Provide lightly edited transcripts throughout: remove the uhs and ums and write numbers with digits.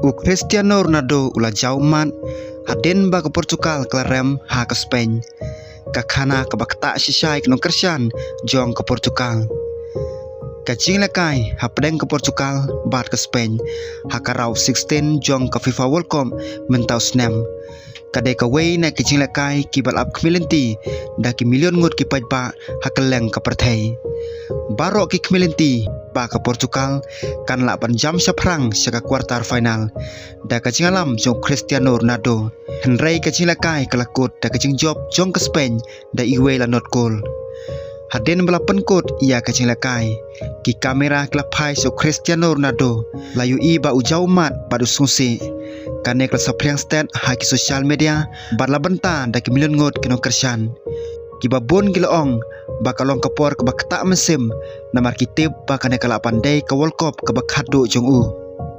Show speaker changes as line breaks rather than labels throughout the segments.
U Cristiano Ronaldo ula jauman haden ba ke Portugal kelarem ha ke Spain. Kakana ke bakta sisai ke nongkersian jong ke Portugal. Kacing lekai ha pedeng ke Portugal bat ke Spain. Ha karau 16 jong ke FIFA World Cup mentau snem. Kadai ka wei na kacing lekai ki balap kemilinti da ki milion ngut ki pajba ha keleng ke perthai. Barok ki kemilinti ba ke Portugal kan 8 jam seperang seka kuartar final. Da kacing alam jong Cristiano Ronaldo. Henry kacing lekai kelakut da kacing job jong ke Spain da iwe la not goal. Haden belapan kot ia kacing lekai. Ki kamera kelapai so Cristiano Ronaldo layu i ba ujau mat badu sungsi. Kane kelasa priang stat haki sosial media barla benta da ki milion ngot kino kersian. Ki babon gilaong ba kalong kapor ke bakta mesim namar kitip ba kane kala pandai ke World Cup ke bakhadu jong u.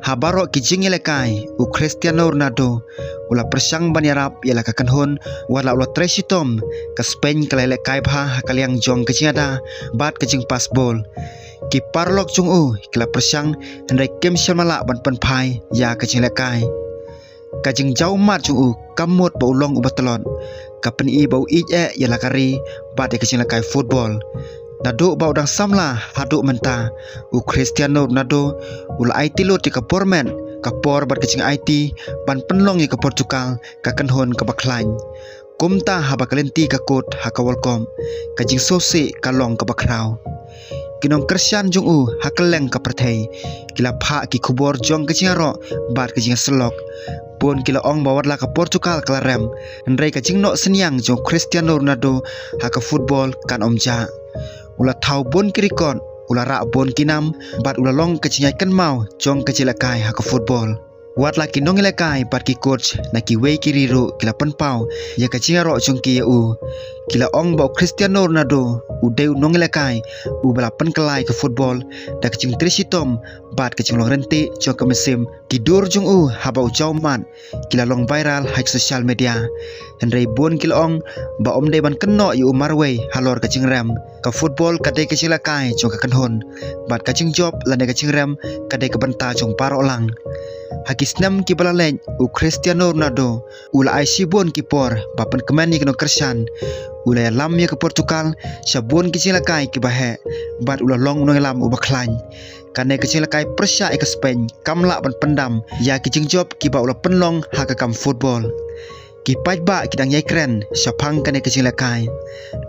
Habaro ki jingi lekai u Cristiano Ronaldo ula persang banyarap ialah kakanhon wala ula tresitom ke Spain ke lekai bha kaliang jong ke jingada bat ke jing pas bol. Ki parlok jong u kila persang hendai kem syamala ban penpai ya ke jing lekai. Kajing jauh mat jong u kamut ba ulong ubat telon. Kapen i bau ije ialah kari bat ke jing lekai football. Nado ba udang samla haduk menta u Cristiano Ronaldo ula IT lo ti kapormen kapor bat kecing IT ban penlong ke Portugal kakenhon ke baklain kumta haba kalenti kakut haka welcome kajing sose kalong ke bakrau kinong kersian jong u hakeleng ke perthai kila pha ki kubor jong kecing ro bat kecing selok pun kila ong bawatlah ke Portugal kelarem hendrai kecing no senyang jong Cristiano Ronaldo haka football kan omja ula thau bon kirikon ula rak bon kinam bat ula long kecinyai kan mau jong kecilakai haka football wat laki nong lekai bat ki coach na ki wei kiriru kila penpau ya kecinya ro jong ki u kila ong bau Cristiano Ronaldo u deu nong lekai u balapan kelai ke football da kecing trisitom bat kecing long renti jong ke mesim tidur jong u habau jauh man kila long viral hak social media hendrai bon kila ong ba om dei ban keno yu marway halor kecing rem ke football kadai kecing lekai jong ke kanhon bat kecing job lane kecing rem kadai ke benta jong parok lang Hakis nam ki balaleng u Cristiano Ronaldo ula ai sibon ki por bapan kemani keno kersan ula lam ya ke Portugal sabon ki cilakai ki bahe bat ula long no lam u baklan kane ke cilakai persya ke Spain kamla ban pendam ya ki job ki ba ula penlong ha ke kam football ki pajba ki dang yai kren sapang kane ke cilakai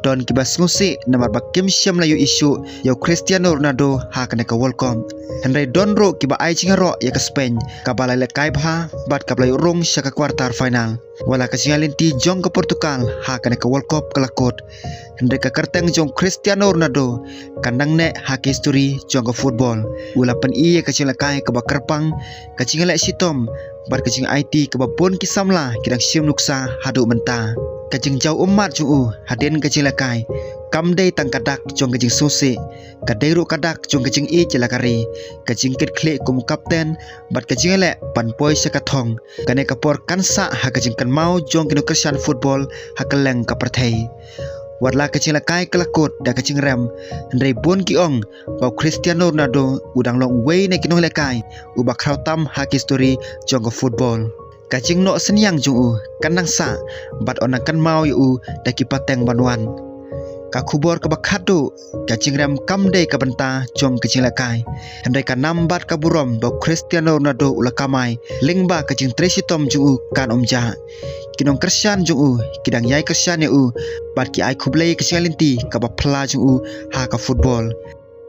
don ki bas ngusi namar bakim syam layu isu ya Cristiano Ronaldo ha kane ke World Cup hendai don ro ki ba ai cingaro ya ke Spain ka balai lekai bha bat ka balai rong saka kuartar final wala ka singalinti jong ke Portugal ha kane ke World Cup kelakot hendai ka kerteng jong Cristiano Ronaldo kandang ne ha ke history jong ke football ula pen i ka cilakai ke bakerpang ka cingalek sitom bar kecing IT ke babon ki samla kidang sim nuksa hadu menta kecing jauh umat juu haden kecing lekai kamdei tang kadak jong kecing sose kadai ru kadak jong kecing i celakari kecing kit klik kum kapten bat kecing le pan poi sekathong kane kapor kansa ha kecing kan mau jong kinu kersan football ha keleng ka perthai warla kecing lekai kelakut da kecing rem hendai bon ki ong bau Cristiano Ronaldo udang long wei ne kinu lekai u bakrau tam ha history jong football kacing no senyang jong u kanang sa bat onang kan mau yu da ki pateng banwan ka kubor ke bakhadu kacing rem kamdei ka benta jong kecing lekai hendai ka nambat ka burom bau Cristiano Ronaldo ula kamai lingba kacing tresitom jong u kan omja kinong kersian jong u kidang yai kersian yu bat ki ai kublei kecing linti ka ba pla jong u ha ka football